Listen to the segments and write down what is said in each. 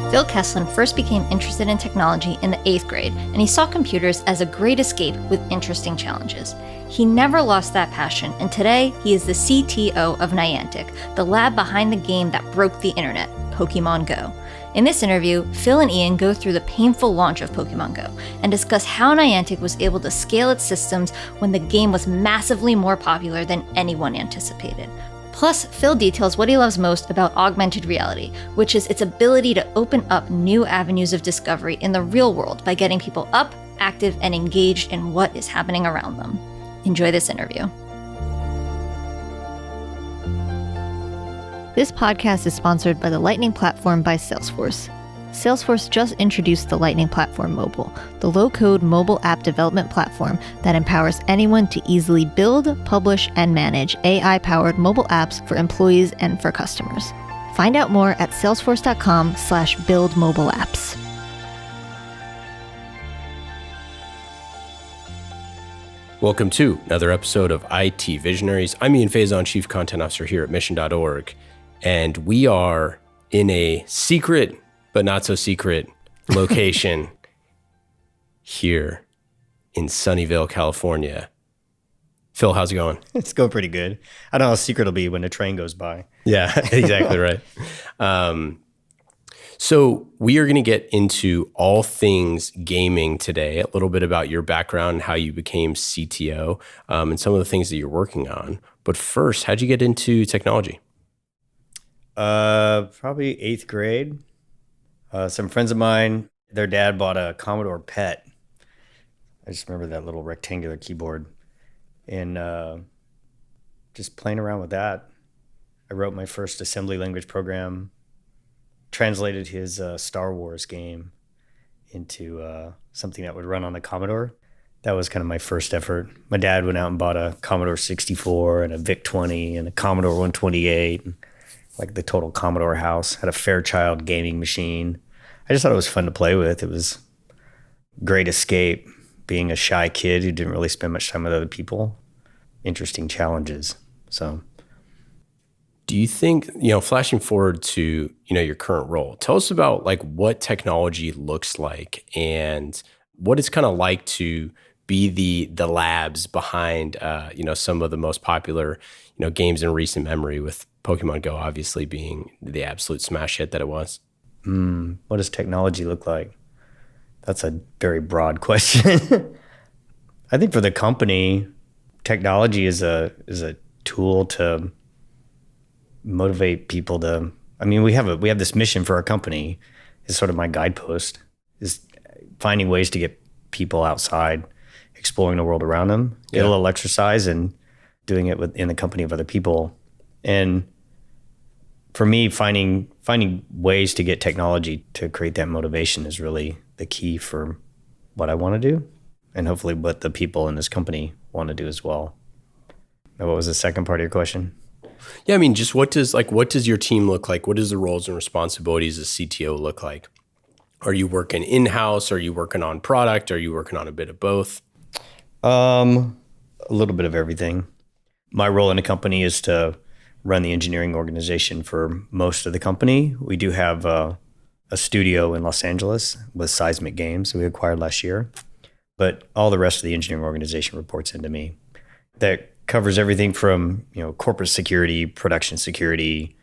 Phil Kesslin first became interested in technology in the 8th grade, and he saw computers as a great escape with interesting challenges. He never lost that passion, and today he is the CTO of Niantic, the lab behind the game that broke the internet, Pokemon Go. In this interview, Phil and Ian go through the painful launch of Pokemon Go and discuss how Niantic was able to scale its systems when the game was massively more popular than anyone anticipated. Plus, Phil details what he loves most about augmented reality, which is its ability to open up new avenues of discovery in the real world by getting people up, active, and engaged in what is happening around them. Enjoy this interview. This podcast is sponsored by the Lightning Platform by Salesforce. Salesforce just introduced the Lightning Platform Mobile, the low-code mobile app development platform that empowers anyone to easily build, publish, and manage AI-powered mobile apps for employees and for customers. Find out more at salesforce.com/buildmobileapps. Welcome to another episode of IT Visionaries. I'm Ian Faison, Chief Content Officer here at Mission.org, and we are in a secret but not so secret location here in Sunnyvale, California. Phil, how's it going? It's going pretty good. I don't know how secret it'll be when the train goes by. Yeah, exactly right. So we are going to get into all things gaming today, a little bit about your background and how you became CTO, and some of the things that you're working on. But first, how'd you get into technology? Probably 8th grade. Some friends of mine, their dad bought a Commodore PET. I just remember that little rectangular keyboard. And just playing around with that, I wrote my first assembly language program, translated his Star Wars game into something that would run on the Commodore. That was kind of my first effort. My dad went out and bought a Commodore 64 and a VIC-20 and a Commodore 128, like the total Commodore house. Had a Fairchild gaming machine. I just thought it was fun to play with. It was great escape, being a shy kid who didn't really spend much time with other people. Interesting challenges. So, do you think, flashing forward to, your current role, tell us about like what technology looks like and what it's kind of like to be the labs behind, some of the most popular, games in recent memory, with Pokemon Go obviously being the absolute smash hit that it was. What does technology look like? That's a very broad question. I think for the company, technology is a tool to motivate people to. I mean, we have this mission for our company. It's sort of my guidepost, is finding ways to get people outside, exploring the world around them, get a little exercise, and doing it in the company of other people. And for me, finding ways to get technology to create that motivation is really the key for what I want to do, and hopefully what the people in this company want to do as well. Now, what was the second part of your question? Yeah, I mean, just what does your team look like? What does the roles and responsibilities as CTO look like? Are you working in-house? Are you working on product? Are you working on a bit of both? A little bit of everything. My role in the company is to run the engineering organization for most of the company. We do have a studio in Los Angeles with Seismic Games we acquired last year, but all the rest of the engineering organization reports into me. That covers everything from corporate security, production security,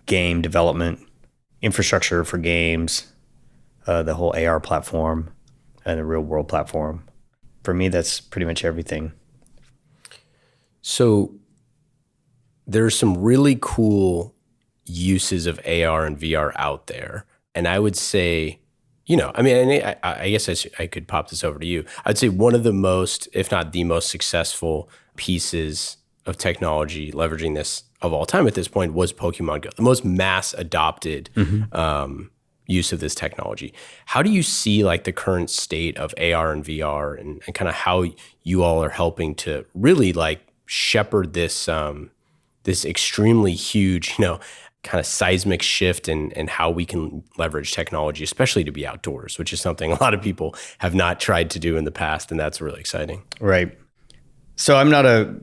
game development, infrastructure for games, the whole AR platform, and the real world platform. For me, that's pretty much everything. So there's some really cool uses of AR and VR out there. And I would say, I guess I could pop this over to you. I'd say one of the most, if not the most successful pieces of technology leveraging this of all time at this point was Pokemon Go, the most mass adopted use of this technology. How do you see like the current state of AR and VR and kind of how you all are helping to really like shepherd this this extremely huge, kind of seismic shift in how we can leverage technology, especially to be outdoors, which is something a lot of people have not tried to do in the past, and that's really exciting. Right. So I'm not a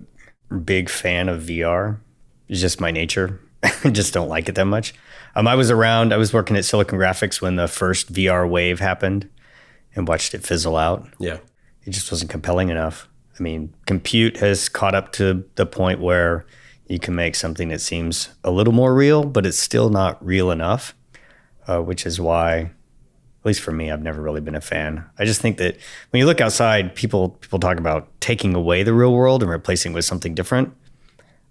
big fan of VR. It's just my nature. I just don't like it that much. I was around. I was working at Silicon Graphics when the first VR wave happened, and watched it fizzle out. Yeah. It just wasn't compelling enough. I mean, compute has caught up to the point where you can make something that seems a little more real, but it's still not real enough, which is why, at least for me, I've never really been a fan. I just think that when you look outside, people talk about taking away the real world and replacing it with something different.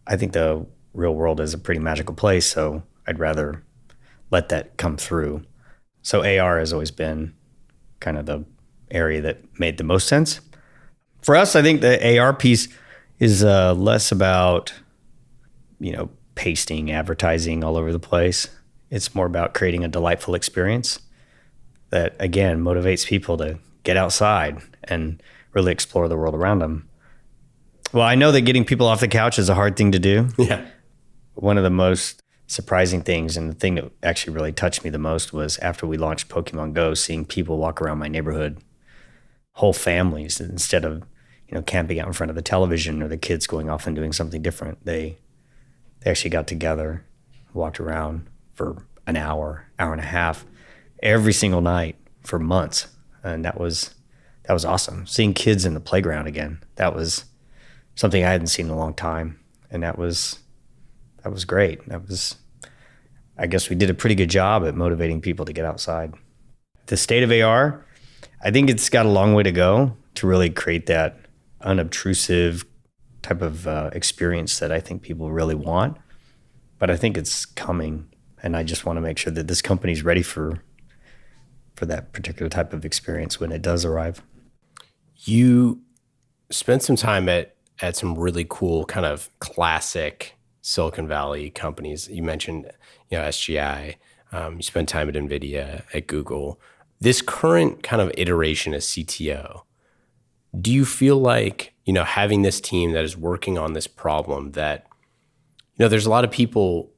I think the real world is a pretty magical place, so I'd rather let that come through. So AR has always been kind of the area that made the most sense. For us, I think the AR piece is less about, pasting advertising all over the place. It's more about creating a delightful experience that, again, motivates people to get outside and really explore the world around them. Well, I know that getting people off the couch is a hard thing to do. Yeah. One of the most surprising things, and the thing that actually really touched me the most, was after we launched Pokemon Go, seeing people walk around my neighborhood, whole families, instead of camping out in front of the television or the kids going off and doing something different. They actually got together, walked around for an hour and a half, every single night for months. And that was awesome. Seeing kids in the playground again, that was something I hadn't seen in a long time. And that was great. I guess we did a pretty good job at motivating people to get outside. The state of AR, I think it's got a long way to go to really create that unobtrusive type of experience that I think people really want. But I think it's coming, and I just want to make sure that this company's ready for that particular type of experience when it does arrive. You spent some time at some really cool kind of classic Silicon Valley companies. You mentioned, SGI. You spent time at NVIDIA, at Google. This current kind of iteration as CTO, do you feel like, having this team that is working on this problem that, there's a lot of people,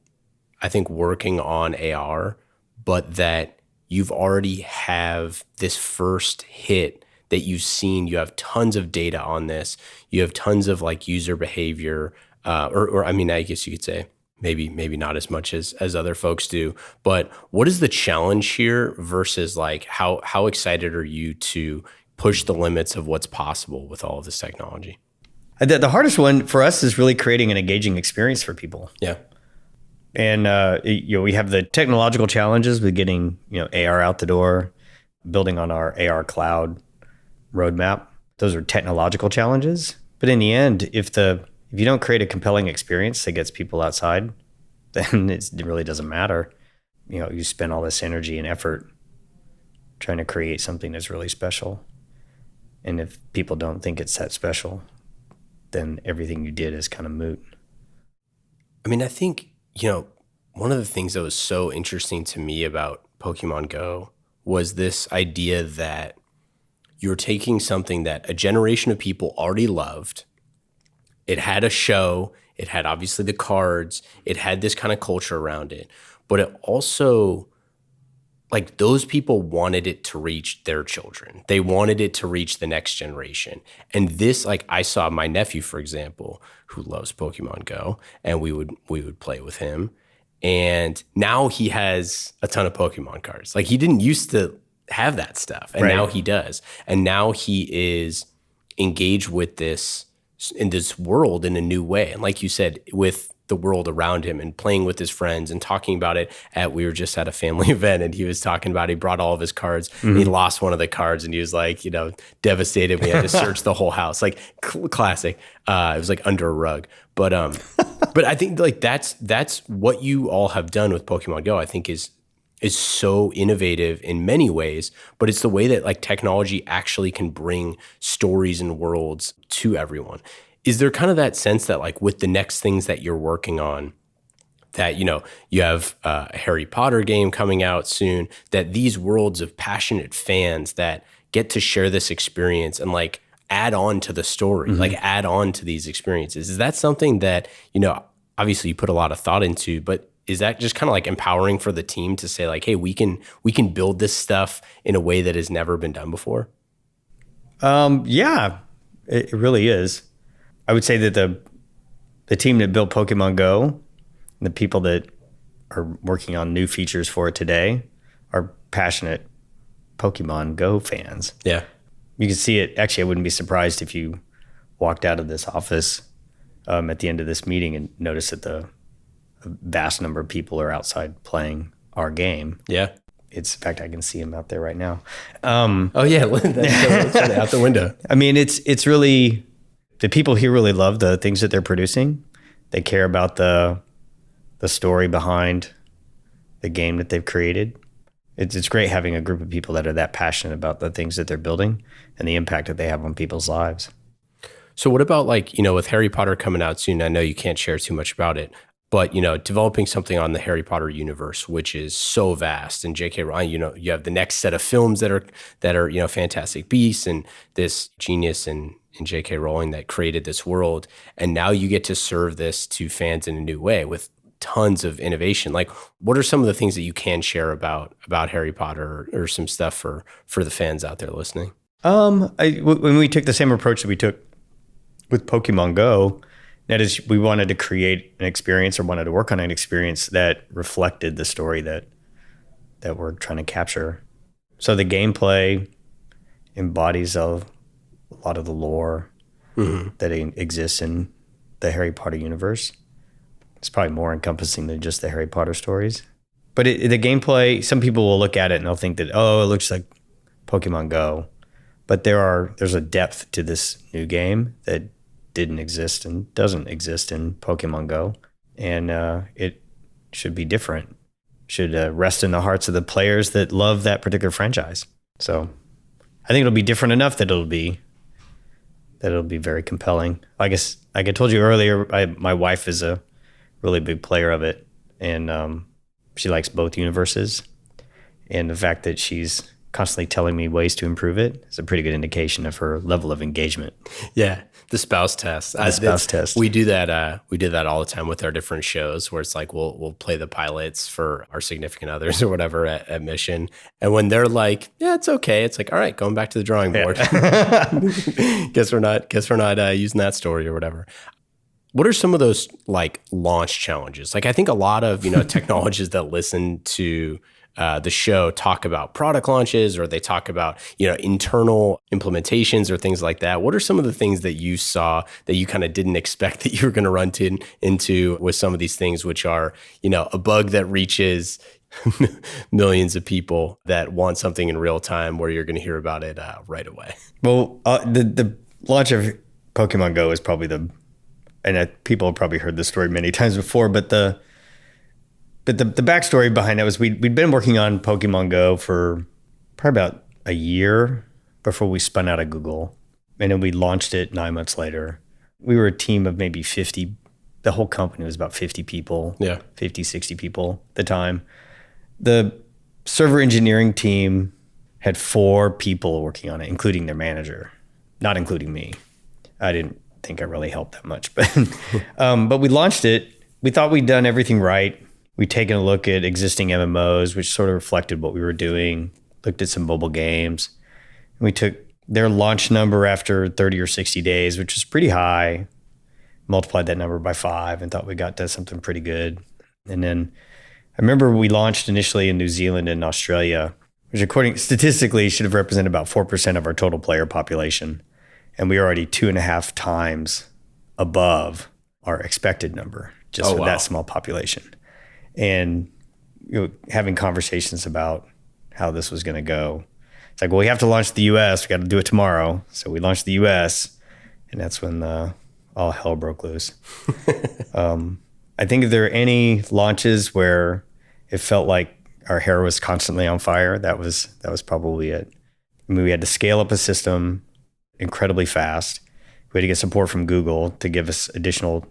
I think, working on AR, but that you've already have this first hit that you've seen, you have tons of data on this, you have tons of like user behavior, or I mean, I guess you could say maybe not as much as other folks do, but what is the challenge here versus like how excited are you to push the limits of what's possible with all of this technology? The hardest one for us is really creating an engaging experience for people. Yeah. And we have the technological challenges with getting AR out the door, building on our AR cloud roadmap. Those are technological challenges. But in the end, if you don't create a compelling experience that gets people outside, then it really doesn't matter. You spend all this energy and effort trying to create something that's really special. And if people don't think it's that special, then everything you did is kind of moot. I mean, I think, one of the things that was so interesting to me about Pokemon Go was this idea that you're taking something that a generation of people already loved. It had a show, it had obviously the cards, it had this kind of culture around it, but it also, like, those people wanted it to reach their children. They wanted it to reach the next generation. And this, like, I saw my nephew, for example, who loves Pokemon Go, and we would play with him. And now he has a ton of Pokemon cards. Like, he didn't used to have that stuff, and now he does. And now he is engaged with this in this world in a new way. And like you said, with the world around him and playing with his friends and talking about it we were just at a family event, and he was talking about, he brought all of his cards, and he lost one of the cards, and he was like, devastated. We had to search the whole house, like classic. It was like under a rug. But I think like that's what you all have done with Pokemon Go, I think is so innovative in many ways, but it's the way that like technology actually can bring stories and worlds to everyone. Is there kind of that sense that like with the next things that you're working on, that, you have a Harry Potter game coming out soon, that these worlds of passionate fans that get to share this experience and like add on to the story, like add on to these experiences? Is that something that, obviously you put a lot of thought into, but is that just kind of like empowering for the team to say like, hey, we can build this stuff in a way that has never been done before? Yeah, it really is. I would say that the team that built Pokemon Go, the people that are working on new features for it today are passionate Pokemon Go fans. Yeah. You can see it. Actually, I wouldn't be surprised if you walked out of this office at the end of this meeting and noticed that a vast number of people are outside playing our game. Yeah. In fact, I can see them out there right now. Oh yeah, that's out the window. I mean, it's really, the people here really love the things that they're producing. They care about the story behind the game that they've created. It's great having a group of people that are that passionate about the things that they're building and the impact that they have on people's lives. So what about with Harry Potter coming out soon, I know you can't share too much about it, but, developing something on the Harry Potter universe, which is so vast, and J.K. Rowling, you have the next set of films that are Fantastic Beasts and this genius in J.K. Rowling that created this world. And now you get to serve this to fans in a new way with tons of innovation. Like, what are some of the things that you can share about Harry Potter or some stuff for the fans out there listening? When we took the same approach that we took with Pokemon Go, that is, we wanted to create an experience or wanted to work on an experience that reflected the story that we're trying to capture. So the gameplay embodies a lot of the lore that exists in the Harry Potter universe. It's probably more encompassing than just the Harry Potter stories. But the gameplay, some people will look at it and they'll think that, it looks like Pokemon Go. But there's a depth to this new game that didn't exist and doesn't exist in Pokemon Go. And it should be different. Should rest in the hearts of the players that love that particular franchise. So I think it'll be different enough that it'll be very compelling. I guess, like I told you earlier, my wife is a really big player of it, and she likes both universes. And the fact that she's constantly telling me ways to improve it is a pretty good indication of her level of engagement. Yeah, the spouse test. Test. We do that. We do that all the time with our different shows, where it's like we'll play the pilots for our significant others or whatever at mission, and when they're like, "Yeah, it's okay," it's like, "All right, going back to the drawing board." Yeah. Guess we're not using that story or whatever. What are some of those launch challenges? I think a lot of technologists that listen to the show talk about product launches, or they talk about internal implementations or things like that. What are some of the things that you saw that you kind of didn't expect that you were going to run into with some of these things, which are a bug that reaches millions of people that want something in real time, where you're going to hear about it right away? Well, the launch of Pokemon Go is probably people have probably heard this story many times before, but the backstory behind that was we'd been working on Pokemon Go for probably about a year before we spun out of Google. And then we launched it 9 months later. We were a team of maybe 50. The whole company was about 50 people, 50, 60 people at the time. The server engineering team had 4 people working on it, including their manager, not including me. I didn't think I really helped that much, but we launched it. We thought we'd done everything right. We'd taken a look at existing MMOs, which sort of reflected what we were doing, looked at some mobile games. And we took their launch number after 30 or 60 days, which was pretty high, multiplied that number by 5 and thought we got to something pretty good. And then I remember we launched initially in New Zealand and Australia, which statistically should have represented about 4% of our total player population. And we were already 2.5 times above our expected number just with that small population. And having conversations about how this was going to go. It's like, well, we have to launch the US. We got to do it tomorrow. So we launched the US, and that's when all hell broke loose. I think if there are any launches where it felt like our hair was constantly on fire, that was probably it. I mean, we had to scale up a system incredibly fast. We had to get support from Google to give us additional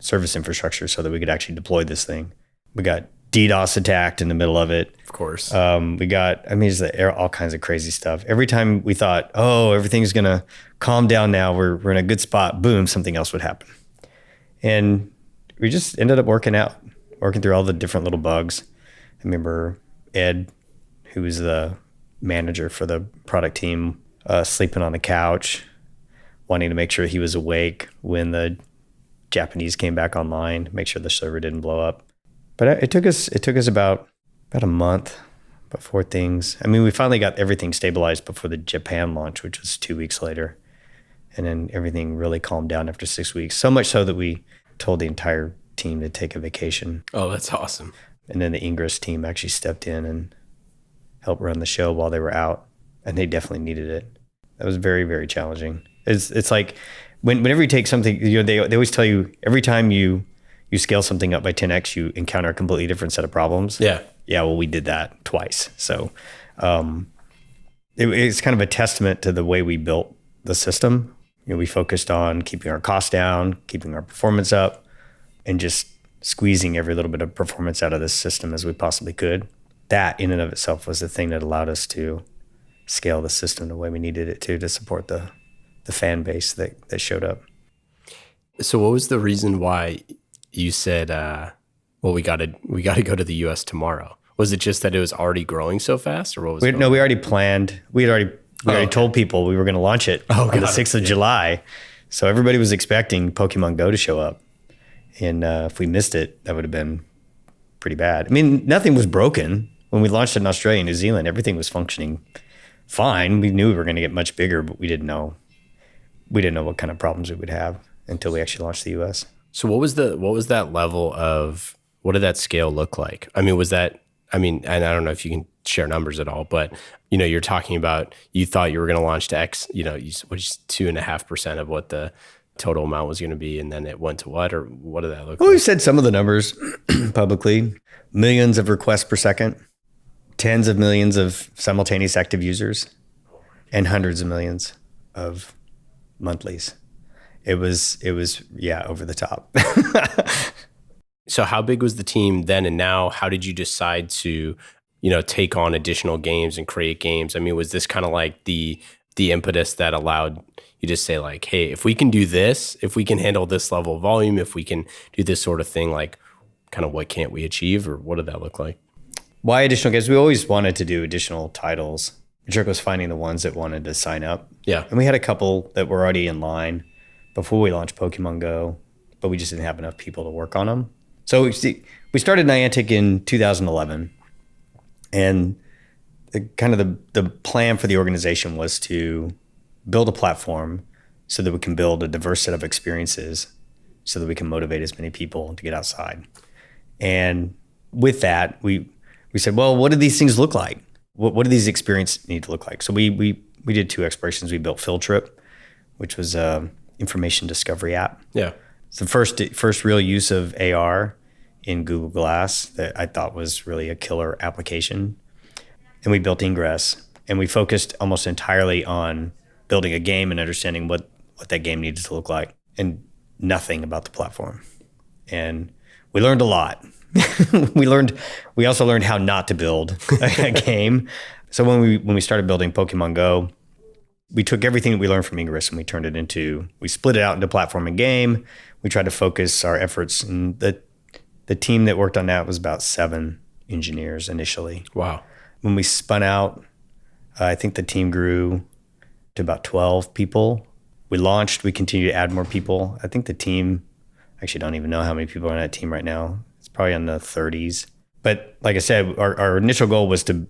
service infrastructure so that we could actually deploy this thing. We got DDoS attacked in the middle of it. Of course. Just all kinds of crazy stuff. Every time we thought, everything's going to calm down now, we're in a good spot, boom, something else would happen. And we just ended up working through all the different little bugs. I remember Ed, who was the manager for the product team, sleeping on the couch, wanting to make sure he was awake when the Japanese came back online, make sure the server didn't blow up. But it took us about a month before things. I mean, we finally got everything stabilized before the Japan launch, which was 2 weeks later. And then everything really calmed down after 6 weeks. So much so that we told the entire team to take a vacation. Oh, that's awesome. And then the Ingress team actually stepped in and helped run the show while they were out. And they definitely needed it. That was very, very challenging. It's like whenever you take something, they always tell you every time you scale something up by 10x, you encounter a completely different set of problems. Yeah. Yeah, well, we did that twice. So it's kind of a testament to the way we built the system. We focused on keeping our costs down, keeping our performance up, and just squeezing every little bit of performance out of this system as we possibly could. That in and of itself was the thing that allowed us to scale the system the way we needed it to support the fan base that showed up. So what was the reason why you said, well, we got to go to the US tomorrow? Was it just that it was already growing so fast, or what was it? No, we already planned. We already told people we were going to launch it on the 6th of July. So everybody was expecting Pokemon Go to show up. And if we missed it, that would have been pretty bad. I mean, nothing was broken. When we launched in Australia and New Zealand, everything was functioning fine. We knew we were going to get much bigger, but we didn't know what kind of problems we would have until we actually launched the US. So what was that level of, what did that scale look like? I mean, and I don't know if you can share numbers at all, but you're talking about, you thought you were going to launch to X, which is 2.5% of what the total amount was going to be. And then it went to what, or what did that look like? Well, we said some of the numbers publicly, millions of requests per second, tens of millions of simultaneous active users, and hundreds of millions of monthlies. It was over the top. So how big was the team then and now? How did you decide to, take on additional games and create games? I mean, was this kind of like the impetus that allowed you to say like, hey, if we can do this, if we can handle this level of volume, if we can do this sort of thing, like kind of what can't we achieve, or what did that look like? Why additional games? We always wanted to do additional titles. The trick was finding the ones that wanted to sign up. Yeah. And we had a couple that were already in line before we launched Pokemon Go, but we just didn't have enough people to work on them. So we started Niantic in 2011, and the plan for the organization was to build a platform so that we can build a diverse set of experiences so that we can motivate as many people to get outside. And with that, we said, well, what do these things look like? What do these experiences need to look like? So we did 2 explorations. We built Field Trip, which was a information discovery app. Yeah. It's the first real use of AR in Google Glass that I thought was really a killer application. And we built Ingress, and we focused almost entirely on building a game and understanding what that game needed to look like, and nothing about the platform. And we learned a lot. We also learned how not to build a game. So when we started building Pokemon Go, we took everything that we learned from Ingress and we split it out into platform and game. We tried to focus our efforts, and the team that worked on that was about 7 engineers initially. Wow. When we spun out, I think the team grew to about 12 people. We launched, we continued to add more people. I think the team, actually don't even know how many people are on that team right now. It's probably in the 30s. But like I said, our initial goal was to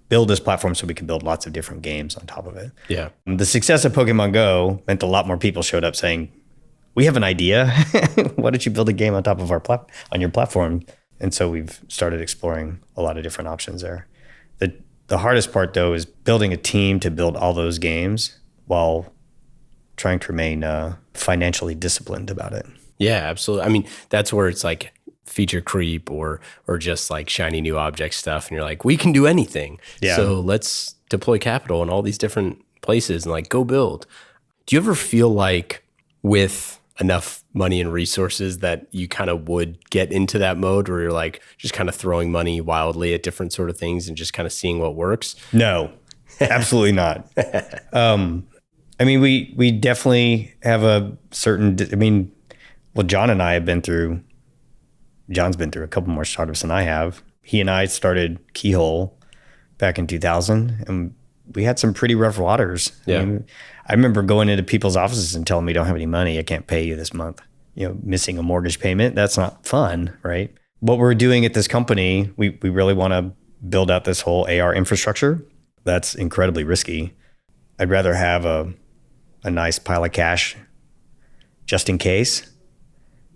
build this platform so we could build lots of different games on top of it. Yeah. The success of Pokemon Go meant a lot more people showed up saying, we have an idea. Why don't you build a game on top of on your platform? And so we've started exploring a lot of different options there. The hardest part, though, is building a team to build all those games while trying to remain financially disciplined about it. Yeah, absolutely. I mean, that's where it's like feature creep or just like shiny new object stuff. And you're like, we can do anything. Yeah. So let's deploy capital in all these different places and like go build. Do you ever feel like with enough money and resources that you kind of would get into that mode where you're like just kind of throwing money wildly at different sort of things and just kind of seeing what works? No, absolutely not. I mean, we definitely have a certain, John and I have John's been through a couple more startups than I have. He and I started Keyhole back in 2000, and we had some pretty rough waters. Yeah. I remember going into people's offices and telling me, don't have any money, I can't pay you this month. Missing a mortgage payment, that's not fun, right? what we're doing at this company, we really want to build out this whole AR infrastructure. That's incredibly risky. I'd rather have a nice pile of cash just in case,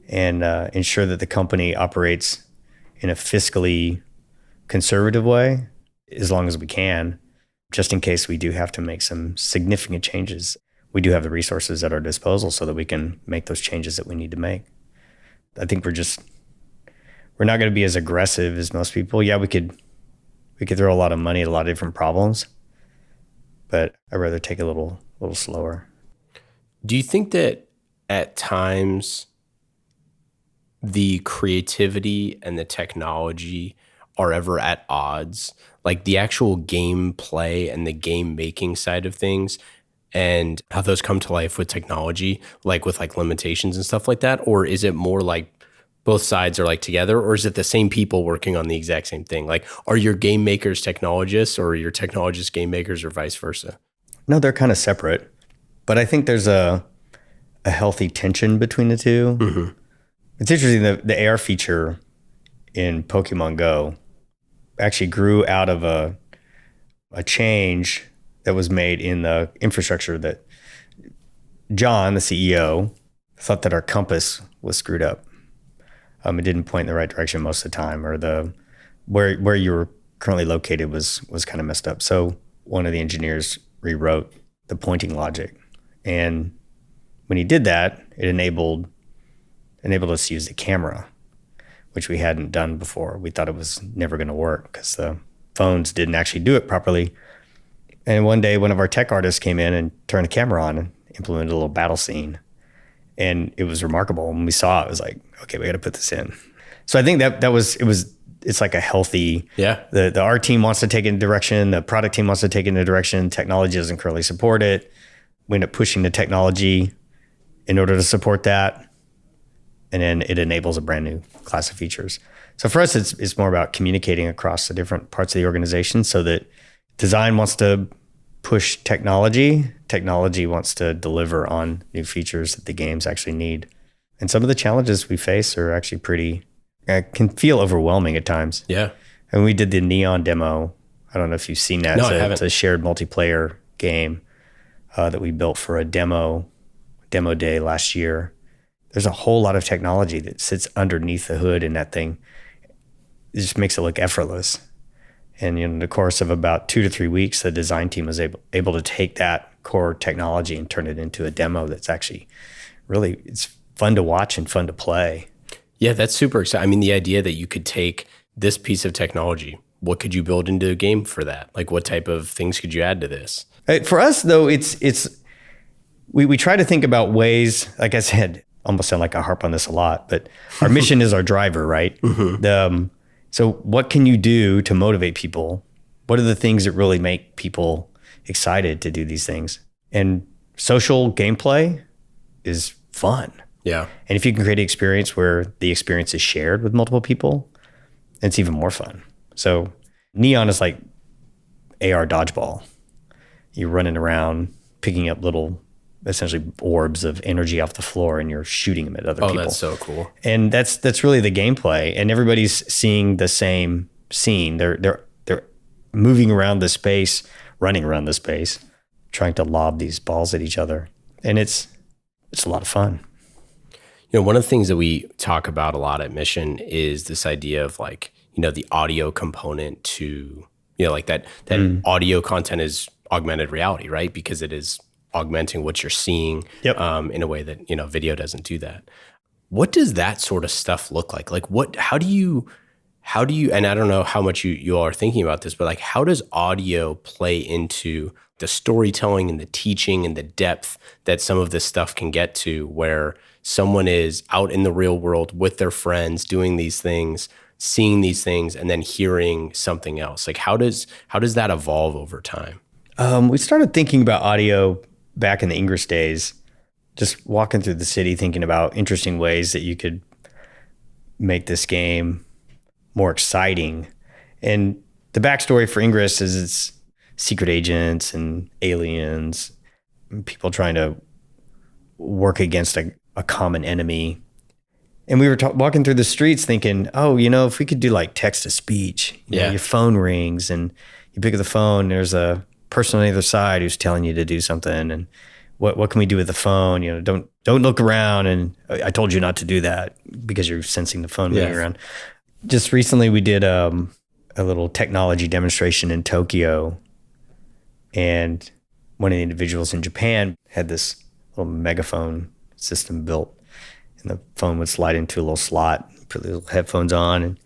and ensure that the company operates in a fiscally conservative way as long as we can, just in case we do have to make some significant changes. We do have the resources at our disposal so that we can make those changes that we need to make. I think we're not going to be as aggressive as most people. Yeah, we could throw a lot of money at a lot of different problems, but I'd rather take it a little slower. Do you think that at times the creativity and the technology are ever at odds? Like the actual gameplay and the game making side of things, and how those come to life with technology, like with like limitations and stuff like that? Or is it more like both sides are like together, or is it the same people working on the exact same thing? Like, are your game makers technologists, or are your technologists game makers, or vice versa? No, they're kind of separate, but I think there's a healthy tension between the two. Mm-hmm. It's interesting that the AR feature in Pokemon Go actually grew out of a change that was made in the infrastructure that John, the CEO, thought that our compass was screwed up. It didn't point in the right direction most of the time, or where you were currently located was kind of messed up. So one of the engineers rewrote the pointing logic, and when he did that, it enabled us to use the camera, which we hadn't done before. We thought it was never going to work because the phones didn't actually do it properly. And one day, one of our tech artists came in and turned the camera on and implemented a little battle scene. And it was remarkable. When we saw it, it was like, okay, we got to put this in. So I think it's like a healthy, the art team wants to take it in a direction, the product team wants to take it in a direction, technology doesn't currently support it. We end up pushing the technology in order to support that. And then it enables a brand new class of features. So for us, it's more about communicating across the different parts of the organization, so that design wants to push technology wants to deliver on new features that the games actually need. And some of the challenges we face are actually can feel overwhelming at times. Yeah. And we did the Neon demo. I don't know if you've seen that. No, I haven't. It's a shared multiplayer game that we built for a demo day last year. There's a whole lot of technology that sits underneath the hood in that thing. It just makes it look effortless. And in the course of about 2 to 3 weeks, the design team was able to take that core technology and turn it into a demo that's actually really, it's fun to watch and fun to play. Yeah, that's super exciting. I mean, the idea that you could take this piece of technology, what could you build into a game for that? Like, what type of things could you add to this? For us, though, we try to think about ways, like I said, almost sound like I harp on this a lot, but our mission is our driver, right? Mm-hmm. So what can you do to motivate people? What are the things that really make people excited to do these things? And social gameplay is fun. Yeah. And if you can create an experience where the experience is shared with multiple people, it's even more fun. So Neon is like AR dodgeball. You're running around picking up little, essentially orbs of energy off the floor, and you're shooting them at other people. Oh, that's so cool. And that's really the gameplay. And everybody's seeing the same scene. They're moving around the space, running around the space, trying to lob these balls at each other. And it's a lot of fun. You know, one of the things that we talk about a lot at Mission is this idea of like, you know, the audio component to, you know, like that audio content is augmented reality, right? Because it is augmenting what you're seeing in a way that, you know, video doesn't do that. What does that sort of stuff look like? Like how do you, and I don't know how much you all are thinking about this, but like, how does audio play into the storytelling and the teaching and the depth that some of this stuff can get to, where someone is out in the real world with their friends doing these things, seeing these things, and then hearing something else? Like, how does that evolve over time? We started thinking about audio back in the Ingress days, just walking through the city, thinking about interesting ways that you could make this game more exciting. And the backstory for Ingress is it's secret agents and aliens, and people trying to work against a common enemy. And we were walking through the streets thinking, oh, if we could do like text to speech, your phone rings and you pick up the phone, there's a person on the other side who's telling you to do something. And what can we do with the phone? Don't look around. And I told you not to do that because you're sensing the phone moving around. Just recently we did a little technology demonstration in Tokyo. And one of the individuals in Japan had this little megaphone system built. And the phone would slide into a little slot, put the little headphones on,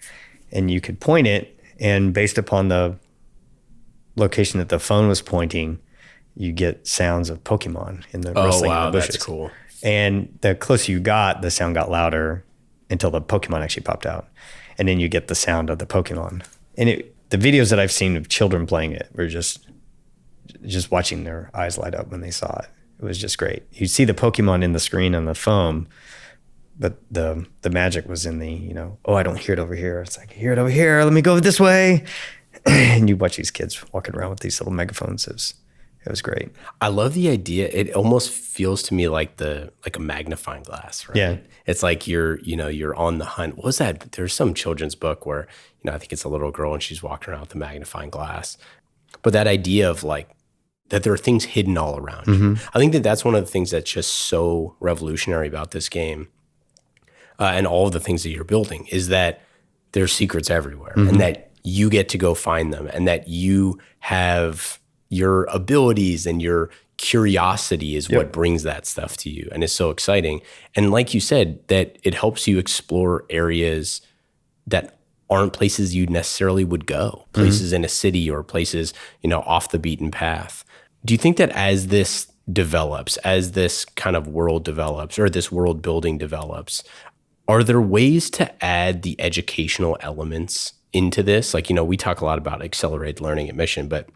and you could point it. And based upon the location that the phone was pointing, you get sounds of Pokemon in the rustling in the bushes. That's cool. And the closer you got, the sound got louder until the Pokemon actually popped out. And then you get the sound of the Pokemon. And the videos that I've seen of children playing it were just watching their eyes light up when they saw it. It was just great. You'd see the Pokemon in the screen on the phone, but the magic was in the, I don't hear it over here. It's like, I hear it over here. Let me go this way. And you watch these kids walking around with these little megaphones. It was great. I love the idea. It almost feels to me like a magnifying glass, right? Yeah. It's like you're on the hunt. What was that? There's some children's book where, I think it's a little girl and she's walking around with a magnifying glass. But that idea of like, that there are things hidden all around you. I think that's one of the things that's just so revolutionary about this game. And all of the things that you're building is that there's secrets everywhere and that you get to go find them and that you have your abilities and your curiosity is what brings that stuff to you. And it's so exciting. And like you said, that it helps you explore areas that aren't places you necessarily would go, places in a city or places, off the beaten path. Do you think that as this develops, as this kind of world develops or this world building develops, are there ways to add the educational elements into this? Like, we talk a lot about accelerated learning at Mission, but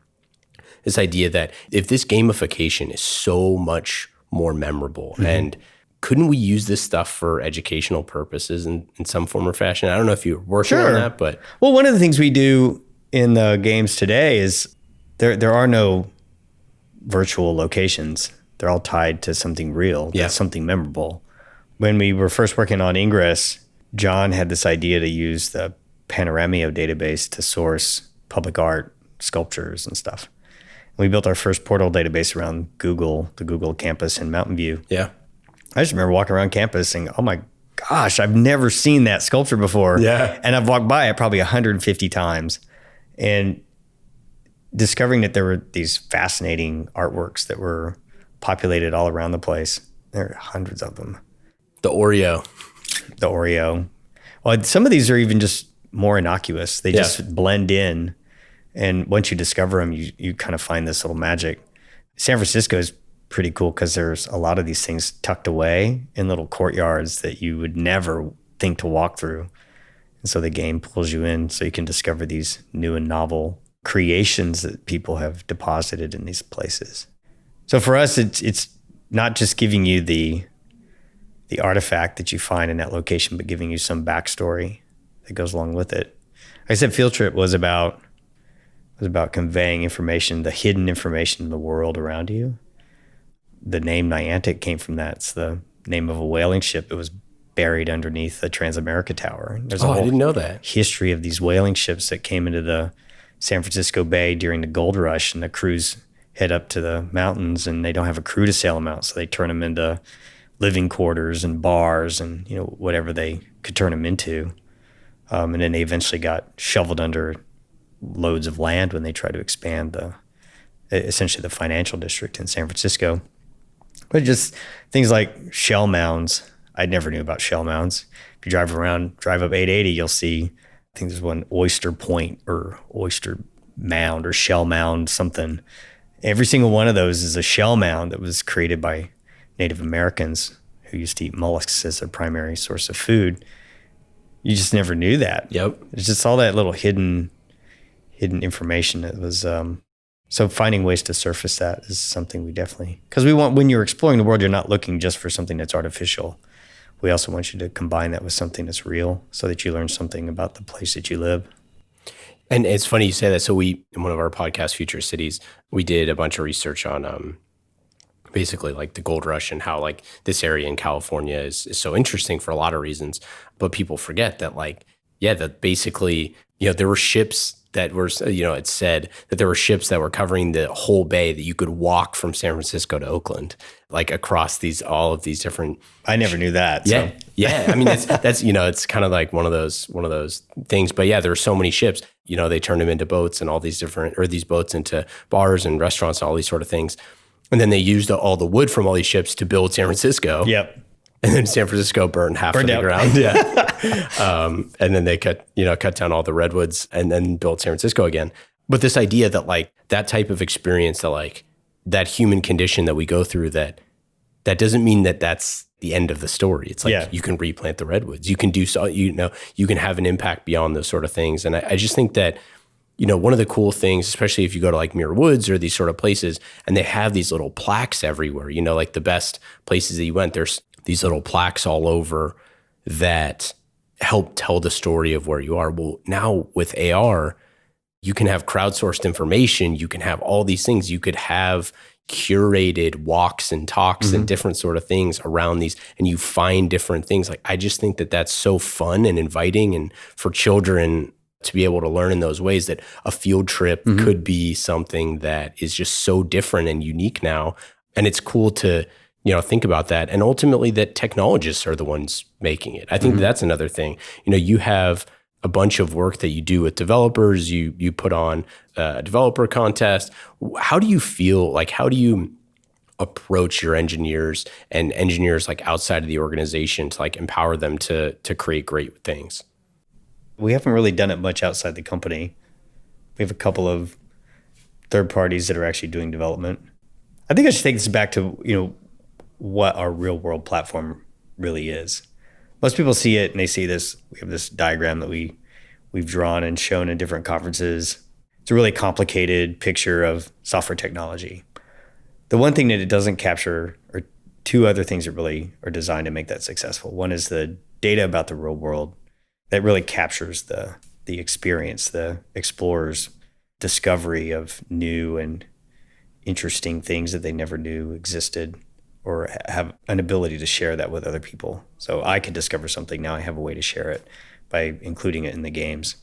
this idea that if this gamification is so much more memorable and couldn't we use this stuff for educational purposes in some form or fashion? I don't know if you're working on that, but. Well, one of the things we do in the games today is there are no virtual locations. They're all tied to something real, something memorable. When we were first working on Ingress, John had this idea to use the Panoramio database to source public art, sculptures, and stuff. And we built our first portal database around the Google campus in Mountain View. Yeah. I just remember walking around campus saying, oh my gosh, I've never seen that sculpture before. Yeah. And I've walked by it probably 150 times. And discovering that there were these fascinating artworks that were populated all around the place. There are hundreds of them. The Oreo. Well, some of these are even just more innocuous. They just blend in. And once you discover them, you kind of find this little magic. San Francisco is pretty cool because there's a lot of these things tucked away in little courtyards that you would never think to walk through. And so the game pulls you in so you can discover these new and novel creations that people have deposited in these places. So for us, it's not just giving you the artifact that you find in that location, but giving you some backstory that goes along with it. Like I said, Field Trip was about conveying information, the hidden information in the world around you. The name Niantic came from that. It's the name of a whaling ship. It was buried underneath the Transamerica Tower. There's a whole I didn't know that. history of these whaling ships that came into the San Francisco Bay during the gold rush, and the crews head up to the mountains and they don't have a crew to sail them out. So they turn them into living quarters and bars and, whatever they could turn them into. And then they eventually got shoveled under loads of land when they tried to expand essentially the financial district in San Francisco. But just things like shell mounds. I never knew about shell mounds. If you drive up 880, you'll see, I think there's one oyster point or oyster mound or shell mound, something. Every single one of those is a shell mound that was created by Native Americans who used to eat mollusks as their primary source of food. You just never knew that. Yep. It's just all that little hidden information that was, so finding ways to surface that is something we definitely, because when you're exploring the world, you're not looking just for something that's artificial. We also want you to combine that with something that's real so that you learn something about the place that you live. And it's funny you say that. So in one of our podcast, Future Cities, we did a bunch of research on basically like the gold rush and how like this area in California is so interesting for a lot of reasons. But people forget that like, yeah, that basically, there were ships that were, it said that there were ships that were covering the whole bay that you could walk from San Francisco to Oakland, like across all of these different. I never knew that. Yeah. So. Yeah. I mean, that's, it's kind of like one of those things, but yeah, there are so many ships, they turned them into boats and all these these boats into bars and restaurants, all these sort of things. And then they used all the wood from all these ships to build San Francisco. Yep. And then San Francisco burned half of the ground. Yeah. And then they cut down all the redwoods and then built San Francisco again. But this idea that like that type of experience, that like that human condition that we go through, that doesn't mean that that's the end of the story. It's like you can replant the redwoods. You can do so, you can have an impact beyond those sort of things. And I just think that, one of the cool things, especially if you go to like Muir Woods or these sort of places, and they have these little plaques everywhere, like the best places that you went, there's these little plaques all over that help tell the story of where you are. Well, now with AR, you can have crowdsourced information. You can have all these things. You could have curated walks and talks and different sort of things around these, and you find different things. Like, I just think that that's so fun and inviting, and for children to be able to learn in those ways, that a field trip could be something that is just so different and unique now. And it's cool to, think about that. And ultimately that technologists are the ones making it. I think that's another thing. You have a bunch of work that you do with developers, you put on a developer contest. How do you feel, like, how do you approach your engineers and engineers like outside of the organization to like empower them to create great things? We haven't really done it much outside the company. We have a couple of third parties that are actually doing development. I think I should take this back to, what our real world platform really is. Most people see it and they see this, we have this diagram that we've drawn and shown in different conferences. It's a really complicated picture of software technology. The one thing that it doesn't capture are two other things that really are designed to make that successful. One is the data about the real world that really captures the experience, the explorer's discovery of new and interesting things that they never knew existed, or have an ability to share that with other people. So I could discover something, now I have a way to share it by including it in the games.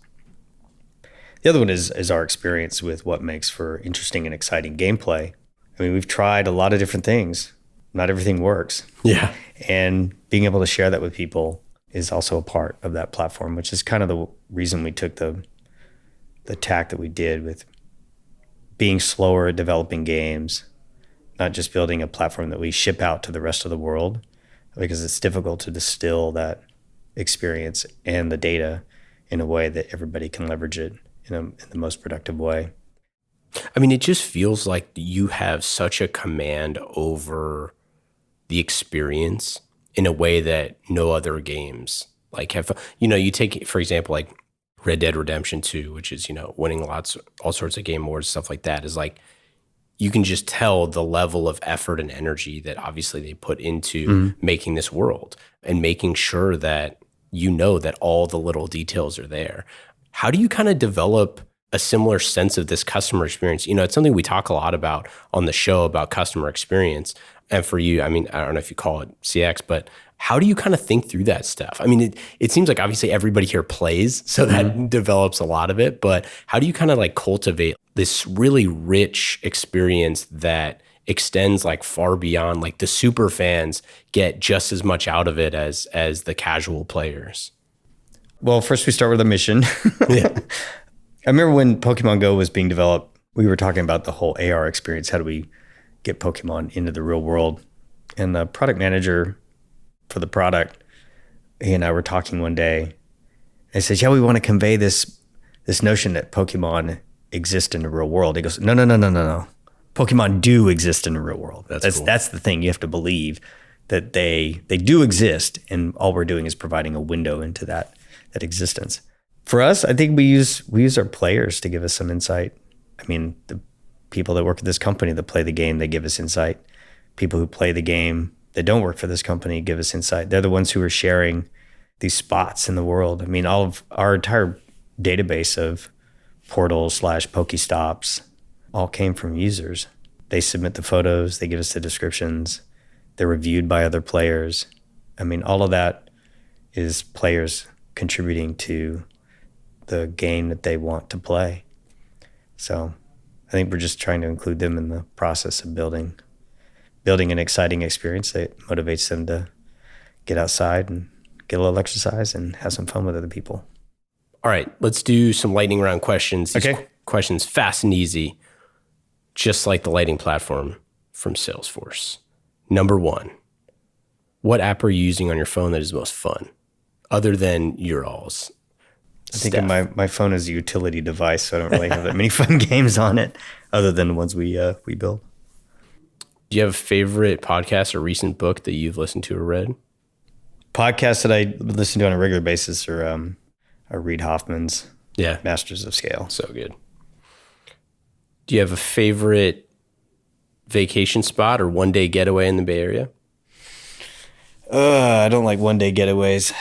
The other one is our experience with what makes for interesting and exciting gameplay. I mean, we've tried a lot of different things. Not everything works. Yeah. And being able to share that with people is also a part of that platform, which is kind of the reason we took the tack that we did with being slower at developing games, not just building a platform that we ship out to the rest of the world, because it's difficult to distill that experience and the data in a way that everybody can leverage it in the most productive way. I mean, it just feels like you have such a command over the experience in a way that no other games like have. You take, for example, like Red Dead Redemption 2, which is, winning all sorts of game awards, stuff like that, is like, you can just tell the level of effort and energy that obviously they put into making this world and making sure that that all the little details are there. How do you kind of develop a similar sense of this customer experience? It's something we talk a lot about on the show, about customer experience. And for you, I mean, I don't know if you call it CX, but how do you kind of think through that stuff? I mean, it seems like obviously everybody here plays, so that develops a lot of it, but how do you kind of like cultivate this really rich experience that extends like far beyond, like the super fans get just as much out of it as the casual players? Well, first we start with a mission. Yeah. I remember when Pokemon Go was being developed, we were talking about the whole AR experience. How do we get Pokemon into the real world? And the product manager for the product, he and I were talking one day. I said, we want to convey this notion that Pokemon exist in the real world. He goes, no. Pokemon do exist in the real world. That's cool. That's the thing. You have to believe that they do exist, and all we're doing is providing a window into that existence. For us, I think we use our players to give us some insight. I mean, the people that work at this company that play the game, they give us insight. People who play the game that don't work for this company give us insight. They're the ones who are sharing these spots in the world. I mean, all of our entire database of portals / Pokestops all came from users They submit the photos, they give us the descriptions, they're reviewed by other players. I mean, all of that is players contributing to the game that they want to play. So I think we're just trying to include them in the process of building an exciting experience that motivates them to get outside and get a little exercise and have some fun with other people. All right, let's do some lightning round questions. These Okay. questions fast and easy, just like the lighting platform from Salesforce. Number 1, what app are you using on your phone that is most fun, other than your all's? I think of my phone as a utility device, so I don't really have that many fun games on it, other than the ones we build. Do you have a favorite podcast or recent book that you've listened to or read? Podcasts that I listen to on a regular basis are Reid Hoffman's Masters of Scale. So good. Do you have a favorite vacation spot or one-day getaway in the Bay Area? I don't like one-day getaways,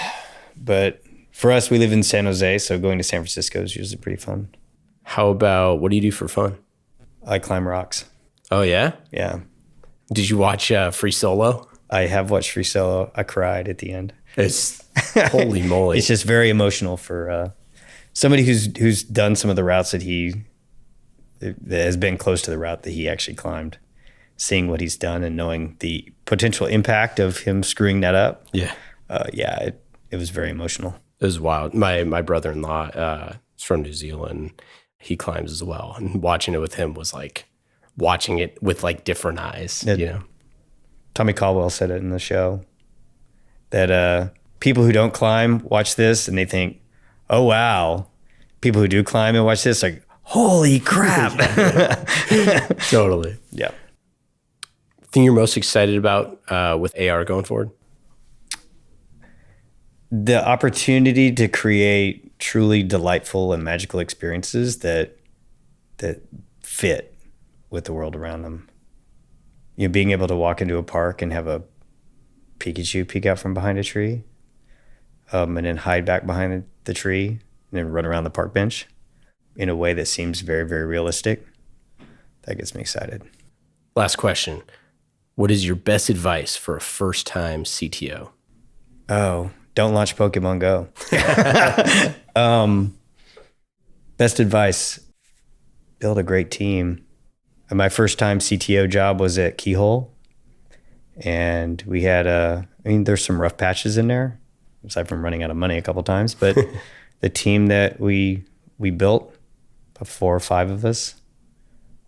but for us, we live in San Jose, so going to San Francisco is usually pretty fun. How about, what do you do for fun? I climb rocks. Oh, yeah? Yeah. Did you watch Free Solo? I have watched Free Solo. I cried at the end. It's holy moly. It's just very emotional for somebody who's done some of the routes that has been close to the route that he actually climbed. Seeing what he's done and knowing the potential impact of him screwing that up. Yeah. It was very emotional. It was wild. My brother-in-law is from New Zealand. He climbs as well. And watching it with him was like watching it with like different eyes, you know? Tommy Caldwell said it in the show that people who don't climb watch this and they think, oh, wow. People who do climb and watch this like, holy crap. Totally. Yeah. Thing you're most excited about with AR going forward? The opportunity to create truly delightful and magical experiences that fit with the world around them. You know, being able to walk into a park and have a Pikachu peek out from behind a tree, and then hide back behind the tree, and then run around the park bench in a way that seems very, very realistic. That gets me excited. Last question. What is your best advice for a first-time CTO? Oh, don't launch Pokemon Go. Best advice, build a great team. And my first time CTO job was at Keyhole. And we had, there's some rough patches in there, aside from running out of money a couple times. But the team that we built, about 4 or 5 of us,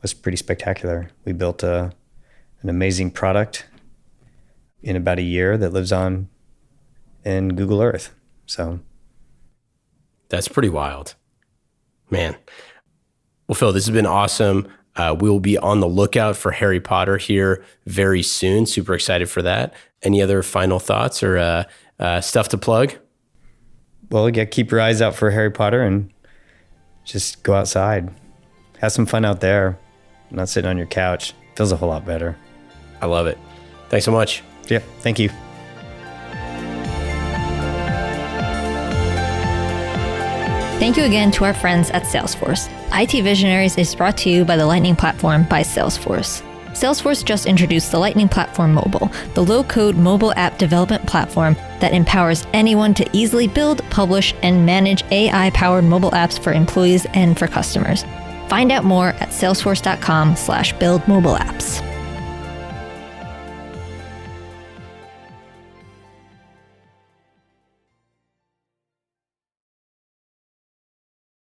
was pretty spectacular. We built an amazing product in about a year that lives on in Google Earth. So that's pretty wild, man. Well, Phil, this has been awesome. We will be on the lookout for Harry Potter here very soon. Super excited for that. Any other final thoughts or stuff to plug? Well, yeah, keep your eyes out for Harry Potter and just go outside. Have some fun out there. Not sitting on your couch. Feels a whole lot better. I love it. Thanks so much. Yeah, thank you. Thank you again to our friends at Salesforce. IT Visionaries is brought to you by the Lightning Platform by Salesforce. Salesforce just introduced the Lightning Platform Mobile, the low-code mobile app development platform that empowers anyone to easily build, publish, and manage AI-powered mobile apps for employees and for customers. Find out more at salesforce.com/buildmobileapps.